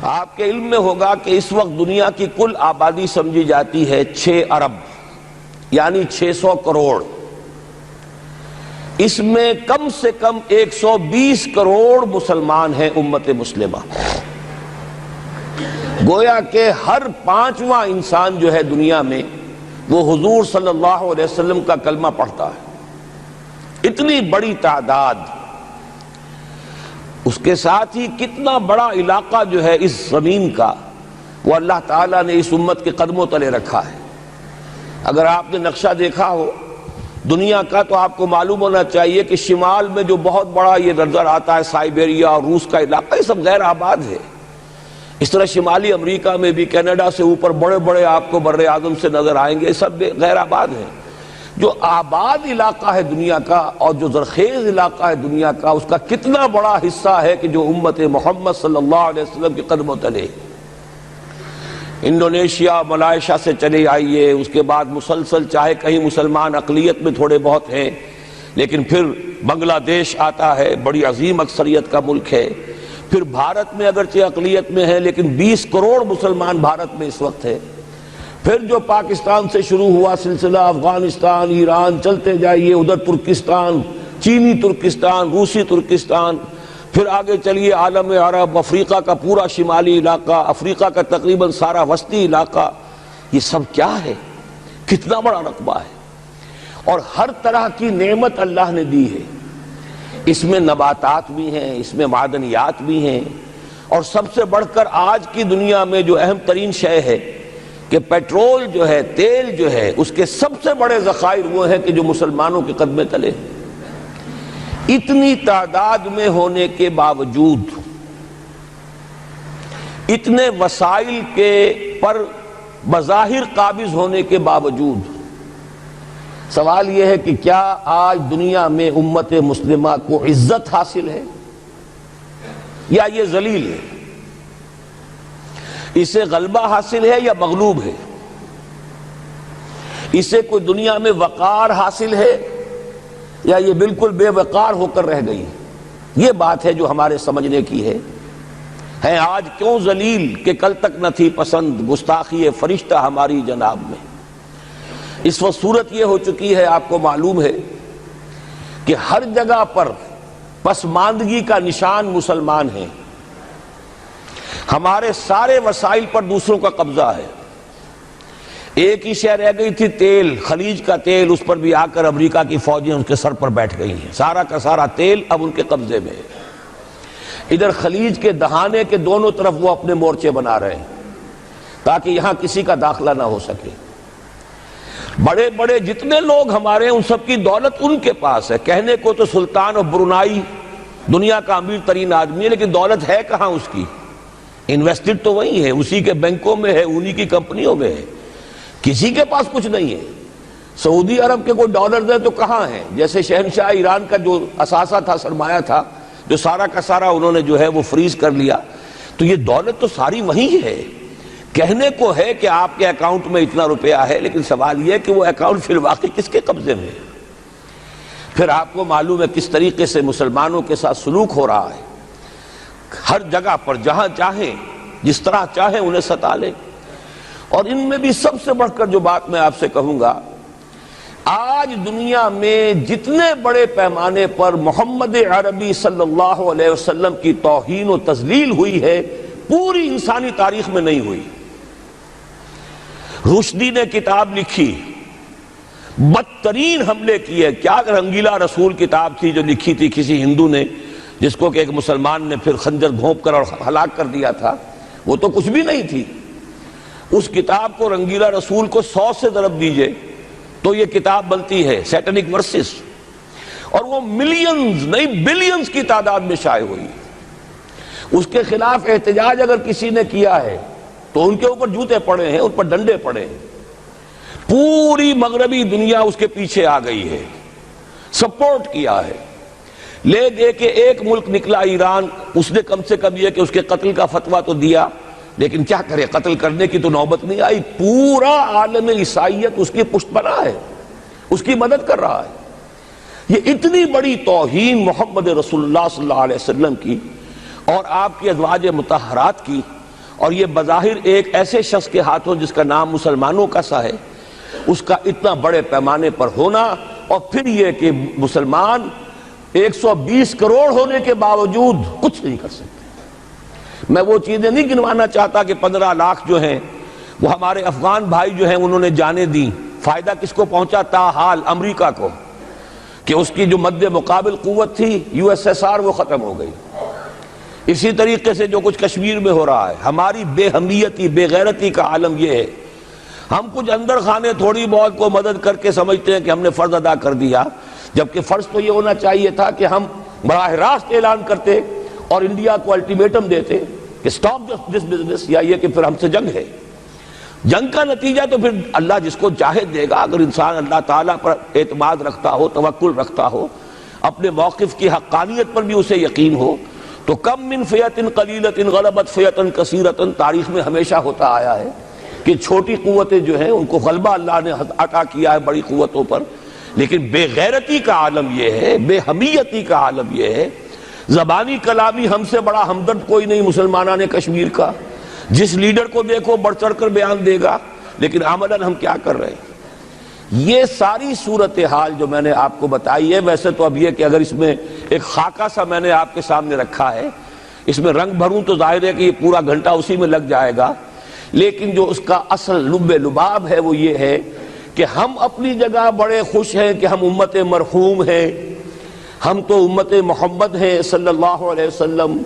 آپ کے علم میں ہوگا کہ اس وقت دنیا کی کل آبادی سمجھی جاتی ہے 6 ارب یعنی 600 کروڑ. اس میں کم سے کم 120 کروڑ مسلمان ہیں امت مسلمہ. گویا کہ ہر 5واں انسان جو ہے دنیا میں وہ حضور صلی اللہ علیہ وسلم کا کلمہ پڑھتا ہے. اتنی بڑی تعداد. اس کے ساتھ ہی کتنا بڑا علاقہ جو ہے اس زمین کا وہ اللہ تعالیٰ نے اس امت کے قدموں تلے رکھا ہے. اگر آپ نے نقشہ دیکھا ہو دنیا کا تو آپ کو معلوم ہونا چاہیے کہ شمال میں جو بہت بڑا یہ نظر آتا ہے سائبیریا اور روس کا علاقہ، یہ سب غیر آباد ہے. اس طرح شمالی امریکہ میں بھی کینیڈا سے اوپر بڑے بڑے آپ کو بر اعظم سے نظر آئیں گے، سب غیر آباد ہیں. جو آباد علاقہ ہے دنیا کا اور جو زرخیز علاقہ ہے دنیا کا، اس کا کتنا بڑا حصہ ہے کہ جو امت محمد صلی اللہ علیہ وسلم کے قدموں تلے. انڈونیشیا ملائیشیا سے چلے آئیے، اس کے بعد مسلسل چاہے کہیں مسلمان اقلیت میں تھوڑے بہت ہیں، لیکن پھر بنگلہ دیش آتا ہے، بڑی عظیم اکثریت کا ملک ہے. پھر بھارت میں اگرچہ اقلیت میں ہے لیکن 20 کروڑ مسلمان بھارت میں اس وقت ہے. پھر جو پاکستان سے شروع ہوا سلسلہ، افغانستان، ایران، چلتے جائیے ادھر ترکستان، چینی ترکستان، روسی ترکستان، پھر آگے چلیے عالم عرب، افریقہ کا پورا شمالی علاقہ، افریقہ کا تقریباً سارا وسطی علاقہ. یہ سب کیا ہے؟ کتنا بڑا رقبہ ہے. اور ہر طرح کی نعمت اللہ نے دی ہے. اس میں نباتات بھی ہیں، اس میں معدنیات بھی ہیں، اور سب سے بڑھ کر آج کی دنیا میں جو اہم ترین شے ہے کہ پیٹرول جو ہے، تیل جو ہے، اس کے سب سے بڑے ذخائر وہ ہیں کہ جو مسلمانوں کے قدمے تلے. اتنی تعداد میں ہونے کے باوجود، اتنے وسائل کے پر بظاہر قابض ہونے کے باوجود، سوال یہ ہے کہ کیا آج دنیا میں امت مسلمہ کو عزت حاصل ہے یا یہ ذلیل ہے؟ اسے غلبہ حاصل ہے یا مغلوب ہے؟ اسے کوئی دنیا میں وقار حاصل ہے یا یہ بالکل بے وقار ہو کر رہ گئی؟ یہ بات ہے جو ہمارے سمجھنے کی ہے آج کیوں ذلیل کہ کل تک نہ تھی پسند گستاخی فرشتہ ہماری جناب میں. اس وقت صورت یہ ہو چکی ہے، آپ کو معلوم ہے کہ ہر جگہ پر پسماندگی کا نشان مسلمان ہیں. ہمارے سارے وسائل پر دوسروں کا قبضہ ہے. ایک ہی شے رہ گئی تھی، تیل، خلیج کا تیل، اس پر بھی آ کر امریکہ کی فوجیں ان کے سر پر بیٹھ گئی ہیں. سارا کا سارا تیل اب ان کے قبضے میں ہے. ادھر خلیج کے دہانے کے دونوں طرف وہ اپنے مورچے بنا رہے ہیں تاکہ یہاں کسی کا داخلہ نہ ہو سکے. بڑے بڑے جتنے لوگ ہمارے ہیں ان سب کی دولت ان کے پاس ہے. کہنے کو تو سلطان آف برونائی دنیا کا امیر ترین آدمی ہے، لیکن دولت ہے کہاں اس کی؟ انویسٹڈ تو وہی ہے، اسی کے بینکوں میں ہے، انہی کی کمپنیوں میں ہے. کسی کے پاس کچھ نہیں ہے. سعودی عرب کے کوئی ڈالرز ہیں تو کہاں ہیں؟ جیسے شہنشاہ ایران کا جو اثاثہ تھا، سرمایہ تھا، جو سارا کا سارا انہوں نے جو ہے وہ فریز کر لیا. تو یہ دولت تو ساری وہی ہے. کہنے کو ہے کہ آپ کے اکاؤنٹ میں اتنا روپیہ ہے، لیکن سوال یہ کہ وہ اکاؤنٹ فی الواقع کس کے قبضے میں ہے؟ پھر آپ کو معلوم ہے کس طریقے سے مسلمانوں کے ساتھ سلوک ہو رہا ہے. ہر جگہ پر جہاں چاہیں، جس طرح چاہیں انہیں ستا لیں. اور ان میں بھی سب سے بڑھ کر جو بات میں آپ سے کہوں گا، آج دنیا میں جتنے بڑے پیمانے پر محمد عربی صلی اللہ علیہ وسلم کی توہین و تذلیل ہوئی ہے، پوری انسانی تاریخ میں نہیں ہوئی. رشدی نے کتاب لکھی، بدترین حملے کیے. کیا رنگیلا رسول کتاب تھی جو لکھی تھی کسی ہندو نے، جس کو کہ ایک مسلمان نے پھر خنجر گھونپ کر اور ہلاک کر دیا تھا. وہ تو کچھ بھی نہیں تھی. اس کتاب کو رنگیلا رسول کو 100 سے ضرب دیجئے تو یہ کتاب بنتی ہے، سیٹنک ورسز. اور وہ ملینز نہیں بلینز کی تعداد میں شائع ہوئی. اس کے خلاف احتجاج اگر کسی نے کیا ہے تو ان کے اوپر جوتے پڑے ہیں، ان پر ڈنڈے پڑے ہیں. پوری مغربی دنیا اس کے پیچھے آ گئی ہے، سپورٹ کیا ہے. لے دے کے ایک ملک نکلا ایران، اس نے کم سے کم یہ کہ اس کے قتل کا فتویٰ تو دیا، لیکن کیا کرے، قتل کرنے کی تو نوبت نہیں آئی. پورا عالم عیسائیت اس کی پشت بنا ہے، اس کی مدد کر رہا ہے. یہ اتنی بڑی توہین محمد رسول اللہ صلی اللہ علیہ وسلم کی اور آپ کی ازواج مطہرات کی اور یہ بظاہر ایک ایسے شخص کے ہاتھوں جس کا نام مسلمانوں کا سا ہے، اس کا اتنا بڑے پیمانے پر ہونا، اور پھر یہ کہ مسلمان 120 کروڑ ہونے کے باوجود کچھ نہیں کر سکتے۔ میں وہ چیزیں نہیں گنوانا چاہتا کہ 15 لاکھ جو ہیں وہ ہمارے افغان بھائی جو ہیں انہوں نے جانیں دی، فائدہ کس کو پہنچا؟ تاحال امریکہ کو، کہ اس کی جو مد مقابل قوت تھی USSR وہ ختم ہو گئی۔ اسی طریقے سے جو کچھ کشمیر میں ہو رہا ہے، ہماری بے ہمیتی بے غیرتی کا عالم یہ ہے، ہم کچھ اندر خانے تھوڑی بہت کو مدد کر کے سمجھتے ہیں کہ ہم نے فرض ادا کر دیا، جبکہ فرض تو یہ ہونا چاہیے تھا کہ ہم براہ راست اعلان کرتے اور انڈیا کو الٹیمیٹم دیتے کہ سٹاپ دس بزنس، یا یہ کہ پھر ہم سے جنگ ہے۔ جنگ کا نتیجہ تو پھر اللہ جس کو چاہے دے گا، اگر انسان اللہ تعالیٰ پر اعتماد رکھتا ہو، توکل رکھتا ہو، اپنے موقف کی حقانیت پر بھی اسے یقین ہو، تو کم من فیۃ قلیلۃ غلبت فیۃ کثیرۃ تاریخ میں ہمیشہ ہوتا آیا ہے کہ چھوٹی قوتیں جو ہیں ان کو غلبہ اللہ نے عطا کیا ہے بڑی قوتوں پر، لیکن بے غیرتی کا عالم یہ ہے، بے حمیتی کا عالم یہ ہے۔ زبانی کلامی ہم سے بڑا ہمدرد کوئی نہیں مسلمانان کشمیر کا، جس لیڈر کو دیکھو بڑھ چڑھ کر بیان دے گا، لیکن عملاً ہم کیا کر رہے ہیں؟ یہ ساری صورتحال جو میں نے آپ کو بتائی ہے، ویسے تو اب یہ کہ اگر اس میں ایک خاکہ سا میں نے آپ کے سامنے رکھا ہے، اس میں رنگ بھروں تو ظاہر ہے کہ یہ پورا گھنٹہ اسی میں لگ جائے گا، لیکن جو اس کا اصل لب لباب ہے وہ یہ ہے کہ ہم اپنی جگہ بڑے خوش ہیں کہ ہم امت مرحوم ہیں، ہم تو امت محمد ہیں صلی اللہ علیہ وسلم،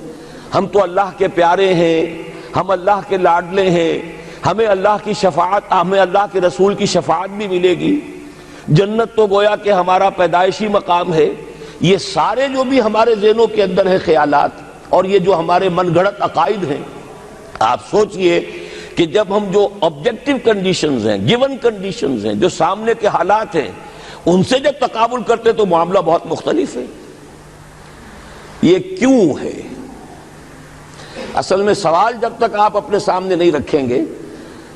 ہم تو اللہ کے پیارے ہیں، ہم اللہ کے لاڈلے ہیں، ہمیں اللہ کی شفاعت، ہمیں اللہ کے رسول کی شفاعت بھی ملے گی، جنت تو گویا کہ ہمارا پیدائشی مقام ہے۔ یہ سارے جو بھی ہمارے ذہنوں کے اندر ہیں خیالات، اور یہ جو ہمارے من گھڑت عقائد ہیں، آپ سوچئے کہ جب ہم جو آبجیکٹیو کنڈیشنز ہیں، گیون کنڈیشنز ہیں، جو سامنے کے حالات ہیں، ان سے جب تقابل کرتے تو معاملہ بہت مختلف ہے۔ یہ کیوں ہے؟ اصل میں سوال جب تک آپ اپنے سامنے نہیں رکھیں گے،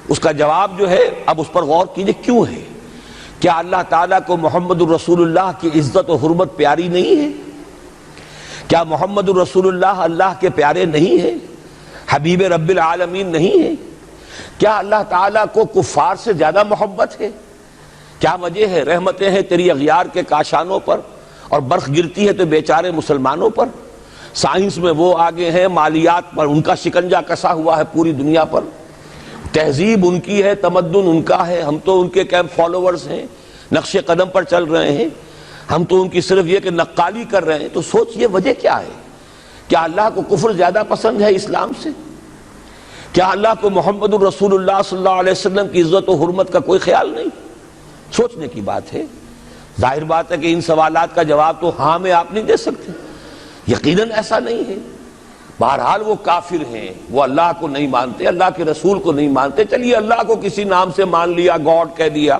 اس کا جواب جو ہے اب اس پر غور کیجئے، کیوں ہے؟ کیا اللہ تعالیٰ کو محمد الرسول اللہ کی عزت و حرمت پیاری نہیں ہے؟ کیا محمد الرسول اللہ اللہ کے پیارے نہیں ہیں؟ حبیب رب العالمین نہیں ہیں؟ کیا اللہ تعالیٰ کو کفار سے زیادہ محبت ہے؟ کیا وجہ ہے؟ رحمتیں ہیں تیری اغیار کے کاشانوں پر، اور برف گرتی ہے تو بیچارے مسلمانوں پر۔ سائنس میں وہ آگے ہیں، مالیات پر ان کا شکنجہ کسا ہوا ہے پوری دنیا پر، تہذیب ان کی ہے، تمدن ان کا ہے، ہم تو ان کے کیمپ فالوورز ہیں، نقش قدم پر چل رہے ہیں، ہم تو ان کی صرف یہ کہ نقالی کر رہے ہیں۔ تو سوچئے وجہ کیا ہے؟ کیا اللہ کو کفر زیادہ پسند ہے اسلام سے؟ کیا اللہ کو محمد الرسول اللہ صلی اللہ علیہ وسلم کی عزت و حرمت کا کوئی خیال نہیں؟ سوچنے کی بات ہے۔ ظاہر بات ہے کہ ان سوالات کا جواب تو ہاں میں آپ نہیں دے سکتے، یقیناً ایسا نہیں ہے۔ بہرحال وہ کافر ہیں، وہ اللہ کو نہیں مانتے، اللہ کے رسول کو نہیں مانتے، چلیے اللہ کو کسی نام سے مان لیا، گاڈ کہہ دیا،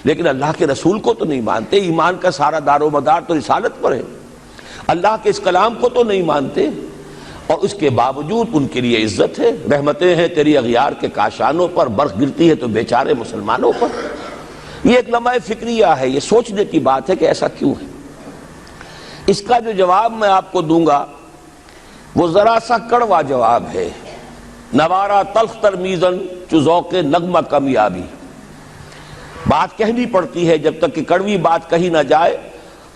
لیکن اللہ کے رسول کو تو نہیں مانتے۔ ایمان کا سارا دار و مدار تو رسالت پر ہے، اللہ کے اس کلام کو تو نہیں مانتے، اور اس کے باوجود ان کے لیے عزت ہے۔ رحمتیں ہیں تیری اغیار کے کاشانوں پر، برف گرتی ہے تو بیچارے مسلمانوں پر۔ یہ ایک لمحہ فکریہ ہے، یہ سوچنے کی بات ہے کہ ایسا کیوں ہے۔ اس کا جو جواب میں آپ کو دوں گا وہ ذرا سا کڑوا جواب ہے۔ نوارا تلخ ترمیزن چو ذوق نغمہ کمیابی، بات کہنی پڑتی ہے جب تک کہ کڑوی بات کہی نہ جائے،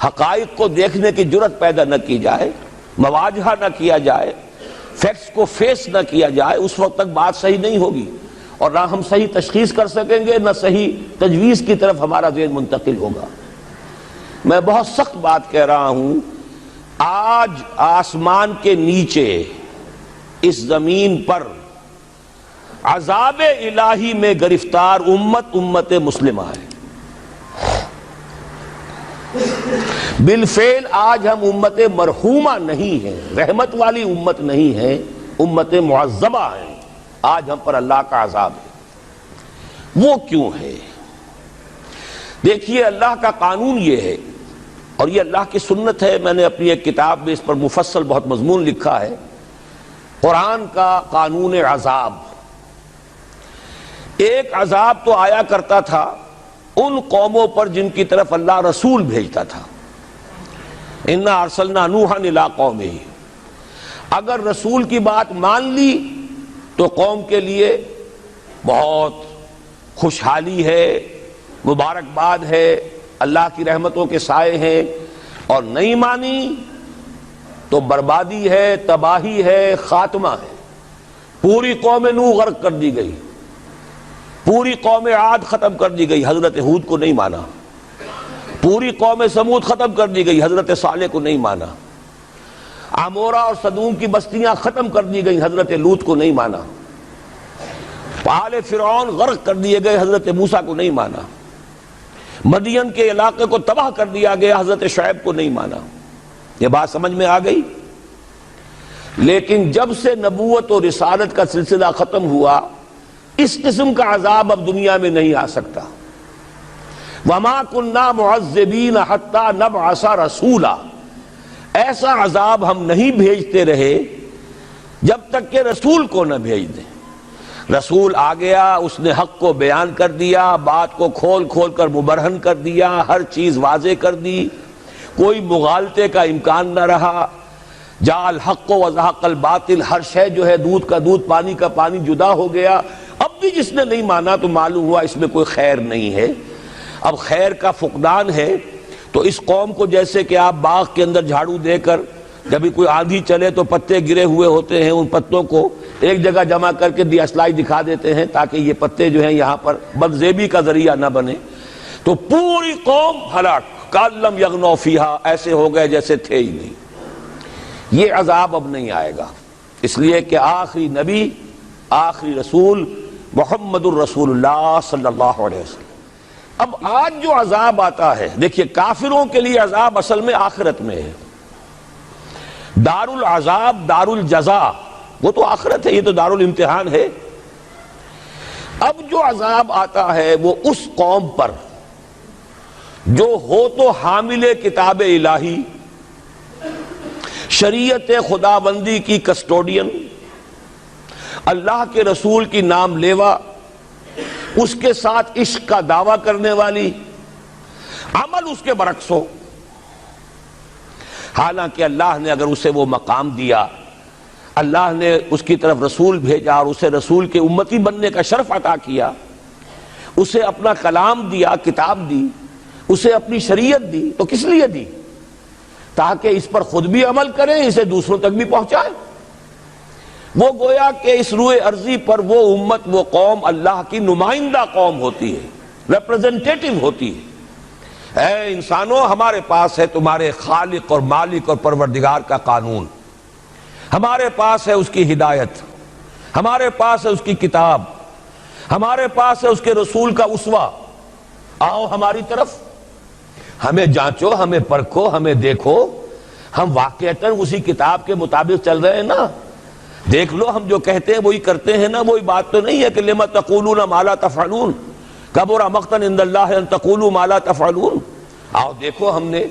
حقائق کو دیکھنے کی جرت پیدا نہ کی جائے، مواجہہ نہ کیا جائے، فیکٹس کو فیس نہ کیا جائے، اس وقت تک بات صحیح نہیں ہوگی، اور نہ ہم صحیح تشخیص کر سکیں گے، نہ صحیح تجویز کی طرف ہمارا ذہن منتقل ہوگا۔ میں بہت سخت بات کہہ رہا ہوں، آج آسمان کے نیچے اس زمین پر عذاب الہی میں گرفتار امت مسلمہ ہے۔ بالفعل آج ہم امت مرحومہ نہیں ہیں، رحمت والی امت نہیں ہے، امت معذبہ ہیں۔ آج ہم پر اللہ کا عذاب ہے۔ وہ کیوں ہے؟ دیکھیے اللہ کا قانون یہ ہے، اور یہ اللہ کی سنت ہے، میں نے اپنی ایک کتاب میں اس پر مفصل بہت مضمون لکھا ہے، قرآن کا قانون عذاب۔ ایک عذاب تو آیا کرتا تھا ان قوموں پر جن کی طرف اللہ رسول بھیجتا تھا، اِنَّا أَرْسَلْنَا نُوحًا إِلَىٰ قَوْمِهِ، اگر رسول کی بات مان لی تو قوم کے لیے بہت خوشحالی ہے، مبارکباد ہے، اللہ کی رحمتوں کے سائے ہیں، اور نہیں مانی تو بربادی ہے، تباہی ہے، خاتمہ ہے۔ پوری قوم نوح غرق کر دی گئی، پوری قوم عاد ختم کر دی گئی، حضرت ہود کو نہیں مانا۔ پوری قوم سمود ختم کر دی گئی، حضرت صالح کو نہیں مانا۔ عمورہ اور صدوم کی بستیاں ختم کر دی گئی، حضرت لوط کو نہیں مانا۔ آل فرعون غرق کر دیے گئے، حضرت موسیٰ کو نہیں مانا۔ مدین کے علاقے کو تباہ کر دیا گیا، حضرت شعیب کو نہیں مانا۔ یہ بات سمجھ میں آ گئی؟ لیکن جب سے نبوت اور رسالت کا سلسلہ ختم ہوا، اس قسم کا عذاب اب دنیا میں نہیں آ سکتا۔ وَمَا كُنَّا مُعَذِّبِينَ حَتَّى نَبْعَثَ رَسُولًا، ایسا عذاب ہم نہیں بھیجتے رہے جب تک کہ رسول کو نہ بھیج دیں۔ رسول آ گیا، اس نے حق کو بیان کر دیا، بات کو کھول کھول کر مبرہن کر دیا، ہر چیز واضح کر دی، کوئی مغالطے کا امکان نہ رہا۔ جاء الحق وزهق الباطل، ہر شے جو ہے دودھ کا دودھ، پانی کا پانی جدا ہو گیا۔ اب بھی جس نے نہیں مانا تو معلوم ہوا اس میں کوئی خیر نہیں ہے، اب خیر کا فقدان ہے۔ تو اس قوم کو جیسے کہ آپ باغ کے اندر جھاڑو دے کر جب بھی کوئی آندھی چلے تو پتے گرے ہوئے ہوتے ہیں، ان پتوں کو ایک جگہ جمع کر کے اصلاحی دکھا دیتے ہیں تاکہ یہ پتے جو ہیں یہاں پر بدزیبی کا ذریعہ نہ بنے۔ تو پوری قوم ہلاک، کالم یغنوا فیہا، ایسے ہو گئے جیسے تھے ہی نہیں۔ یہ عذاب اب نہیں آئے گا، اس لیے کہ آخری نبی، آخری رسول محمد الرسول اللہ صلی اللہ علیہ وسلم۔ اب آج جو عذاب آتا ہے، دیکھیے کافروں کے لیے عذاب اصل میں آخرت میں ہے۔ دار العذاب، دار الجزا، وہ تو آخرت ہے، یہ تو دار الامتحان ہے۔ اب جو عذاب آتا ہے وہ اس قوم پر جو ہو تو حامل کتاب الہی، شریعت خداوندی کی کسٹوڈین، اللہ کے رسول کی نام لیوا، اس کے ساتھ عشق کا دعویٰ کرنے والی، عمل اس کے برعکس ہو۔ حالانکہ اللہ نے اگر اسے وہ مقام دیا، اللہ نے اس کی طرف رسول بھیجا اور اسے رسول کے امتی بننے کا شرف عطا کیا، اسے اپنا کلام دیا، کتاب دی، اسے اپنی شریعت دی، تو کس لیے دی؟ تاکہ اس پر خود بھی عمل کریں، اسے دوسروں تک بھی پہنچائیں۔ وہ گویا کہ اس روئے ارضی پر وہ امت، وہ قوم اللہ کی نمائندہ قوم ہوتی ہے، ریپرزنٹیٹو ہوتی ہے۔ اے انسانوں، ہمارے پاس ہے تمہارے خالق اور مالک اور پروردگار کا قانون، ہمارے پاس ہے اس کی ہدایت، ہمارے پاس ہے اس کی کتاب، ہمارے پاس ہے اس کے رسول کا اسوہ۔ آؤ ہماری طرف، ہمیں جانچو، ہمیں پرکھو، ہمیں دیکھو، ہم واقعتاً اسی کتاب کے مطابق چل رہے ہیں نا؟ دیکھ لو، ہم جو کہتے ہیں وہی کرتے ہیں نا؟ وہی بات تو نہیں ہے کہ لما تقولون ما لا تفعلون، کبر مقتا عند اللہ ان تقولوا ما لا تفعلون۔ آؤ دیکھو، ہم نے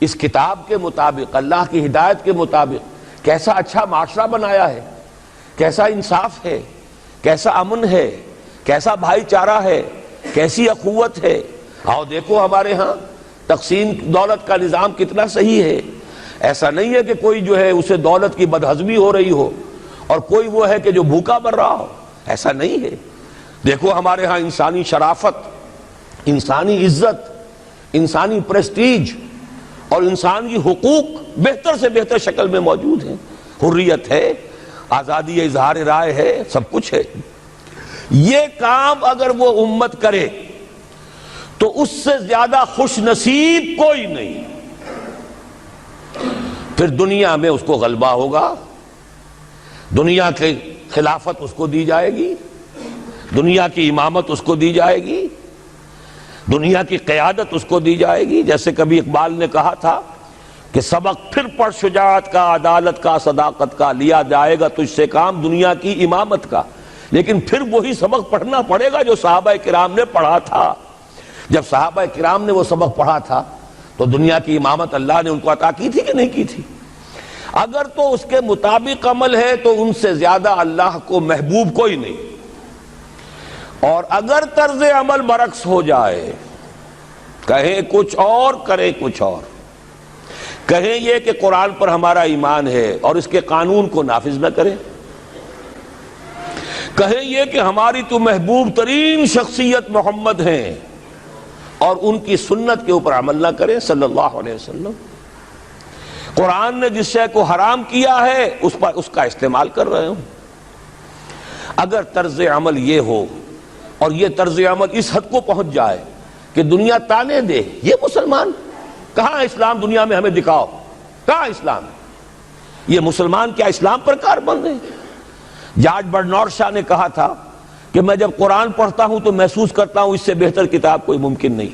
اس کتاب کے مطابق، اللہ کی ہدایت کے مطابق کیسا اچھا معاشرہ بنایا ہے، کیسا انصاف ہے، کیسا امن ہے، کیسا بھائی چارہ ہے، کیسی اخوت ہے۔ آؤ دیکھو ہمارے ہاں تقسیم دولت کا نظام کتنا صحیح ہے۔ ایسا نہیں ہے کہ کوئی جو ہے اسے دولت کی بدہضمی ہو رہی ہو اور کوئی وہ ہے کہ جو بھوکا مر رہا ہو، ایسا نہیں ہے۔ دیکھو ہمارے ہاں انسانی شرافت، انسانی عزت، انسانی پریسٹیج اور انسانی حقوق بہتر سے بہتر شکل میں موجود ہیں، حریت ہے، آزادی اظہار رائے ہے، سب کچھ ہے۔ یہ کام اگر وہ امت کرے تو اس سے زیادہ خوش نصیب کوئی نہیں۔ پھر دنیا میں اس کو غلبہ ہوگا، دنیا کی خلافت اس کو دی جائے گی، دنیا کی امامت اس کو دی جائے گی، دنیا کی قیادت اس کو دی جائے گی۔ جیسے کبھی اقبال نے کہا تھا کہ سبق پھر پڑھ شجاعت کا، عدالت کا، صداقت کا، لیا جائے گا تجھ سے کام دنیا کی امامت کا۔ لیکن پھر وہی سبق پڑھنا پڑے گا جو صحابہ کرام نے پڑھا تھا۔ جب صحابہ کرام نے وہ سبق پڑھا تھا تو دنیا کی امامت اللہ نے ان کو عطا کی تھی کہ نہیں کی تھی؟ اگر تو اس کے مطابق عمل ہے تو ان سے زیادہ اللہ کو محبوب کوئی نہیں، اور اگر طرز عمل برعکس ہو جائے، کہیں کچھ اور کرے کچھ اور، کہیں یہ کہ قرآن پر ہمارا ایمان ہے اور اس کے قانون کو نافذ نہ کریں، کہیں یہ کہ ہماری تو محبوب ترین شخصیت محمد ہیں اور ان کی سنت کے اوپر عمل نہ کریں صلی اللہ علیہ وسلم. قرآن نے جس شے کو حرام کیا ہے اس کا استعمال کر رہے ہوں. اگر طرز عمل یہ ہو اور یہ طرز عمل اس حد کو پہنچ جائے کہ دنیا تانے دے یہ مسلمان کہاں اسلام دنیا میں ہمیں دکھاؤ, کہاں اسلام؟ یہ مسلمان کیا اسلام پر کاربند ہیں؟ جارج برنارڈ شاہ نے کہا تھا کہ میں جب قرآن پڑھتا ہوں تو محسوس کرتا ہوں اس سے بہتر کتاب کوئی ممکن نہیں,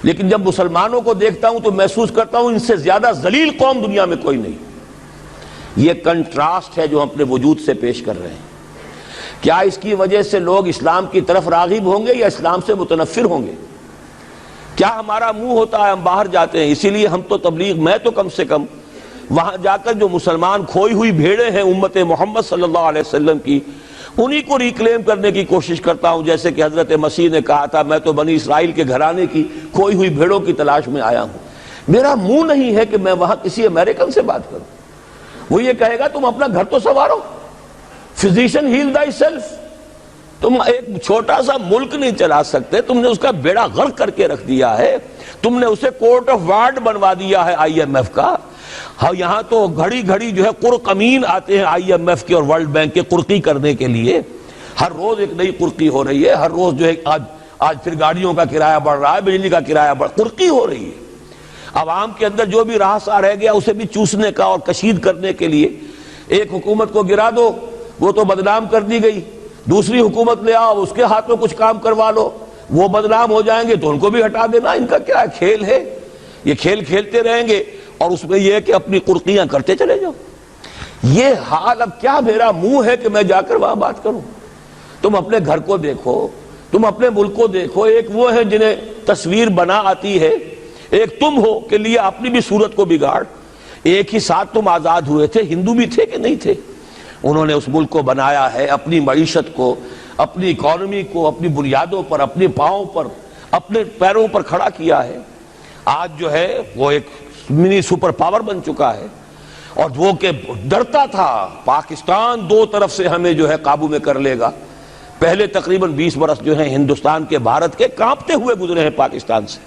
لیکن جب مسلمانوں کو دیکھتا ہوں تو محسوس کرتا ہوں ان سے زیادہ ذلیل قوم دنیا میں کوئی نہیں. یہ کنٹراسٹ ہے جو ہم اپنے وجود سے پیش کر رہے ہیں. کیا اس کی وجہ سے لوگ اسلام کی طرف راغب ہوں گے یا اسلام سے متنفر ہوں گے؟ کیا ہمارا منہ ہوتا ہے ہم باہر جاتے ہیں؟ اسی لیے ہم تو تبلیغ, میں تو کم سے کم وہاں جا کر جو مسلمان کھوئی ہوئی بھیڑیں ہیں امت محمد صلی اللہ علیہ وسلم کی, انہی کو ریکلیم کرنے کی کوشش کرتا ہوں. جیسے کہ حضرت مسیح نے کہا تھا میں تو بنی اسرائیل کے گھرانے کی کھوئی ہوئی بھیڑوں کی تلاش میں آیا ہوں. میرا منہ نہیں ہے کہ میں وہاں کسی امریکن سے بات کروں. وہ یہ کہے گا تم اپنا گھر تو سنوارو, فزیشن ہیل تھائی سیلف. تم ایک چھوٹا سا ملک نہیں چلا سکتے, تم نے اس کا بیڑا غرق کر کے رکھ دیا ہے. تم نے اسے کورٹ آف وارڈ بنوا دیا ہے آئی ایم ایف کا. ہاں یہاں تو گھڑی گھڑی جو ہے قرقمین آتے ہیں آئی ایم ایف کے اور ورلڈ بینک کے قرقی کرنے کے لیے. ہر روز ایک نئی قرقی ہو رہی ہے, ہر روز جو ہے آج پھر گاڑیوں کا کرایہ بڑھ رہا ہے, بجلی کا کرایہ قرقی ہو رہی ہے. عوام کے اندر جو بھی راہسا رہ گیا اسے بھی چوسنے کا اور کشید کرنے کے لیے. ایک حکومت کو گرا دو وہ تو بدنام کر دی گئی, دوسری حکومت لے آؤ اس کے ہاتھ میں کچھ کام کروا لو, وہ بدنام ہو جائیں گے تو ان کو بھی ہٹا دینا. ان کا کیا کھیل ہے؟ یہ کھیل کھیلتے رہیں گے اور اس میں یہ ہے کہ اپنی قرقیاں کرتے چلے جاؤ. یہ حال اب کیا میرا منہ ہے کہ میں جا کر وہاں بات کروں؟ تم اپنے گھر کو دیکھو, تم اپنے ملک کو دیکھو. ایک وہ ہے جنہیں تصویر بنا آتی ہے, ایک تم ہو کہ لیے اپنی بھی صورت کو بگاڑ. ایک ہی ساتھ تم آزاد ہوئے تھے, ہندو بھی تھے کہ نہیں تھے. انہوں نے اس ملک کو بنایا ہے, اپنی معیشت کو, اپنی اکانومی کو اپنی بنیادوں پر, اپنے پاؤں پر, اپنے پیروں پر کھڑا کیا ہے. آج جو ہے وہ ایک منی سپر پاور بن چکا ہے. اور وہ کہ ڈرتا تھا پاکستان دو طرف سے ہمیں جو ہے قابو میں کر لے گا. پہلے تقریباً 20 برس جو ہیں ہندوستان کے, بھارت کے کانپتے ہوئے گزرے ہیں پاکستان سے.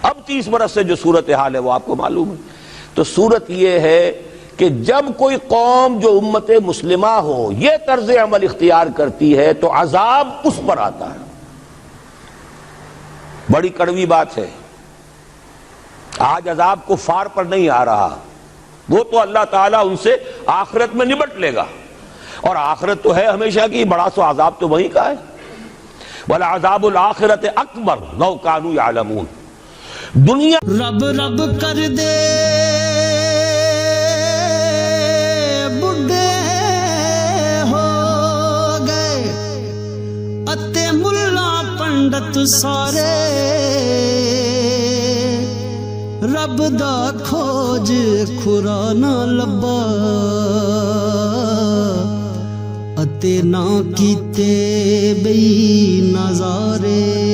اب 30 برس سے جو صورتحال ہے وہ آپ کو معلوم ہے. تو صورت یہ ہے کہ جب کوئی قوم جو امت مسلمہ ہو یہ طرز عمل اختیار کرتی ہے تو عذاب اس پر آتا ہے. بڑی کڑوی بات ہے. آج عذاب کفار پر نہیں آ رہا, وہ تو اللہ تعالیٰ ان سے آخرت میں نبٹ لے گا, اور آخرت تو ہے ہمیشہ کی, بڑا سو عذاب تو وہی کا ہے. وَلَعَذَابُ الْآخِرَةِ أَكْبَرُ لَوْ كَانُوا يَعْلَمُونَ. دنیا رب رب کر دے بڈھے ہو گئے اتے ملا پنڈت سارے, رب دا کھوج کھرا نہ لبا اتے نہ کیتے بئی نظارے.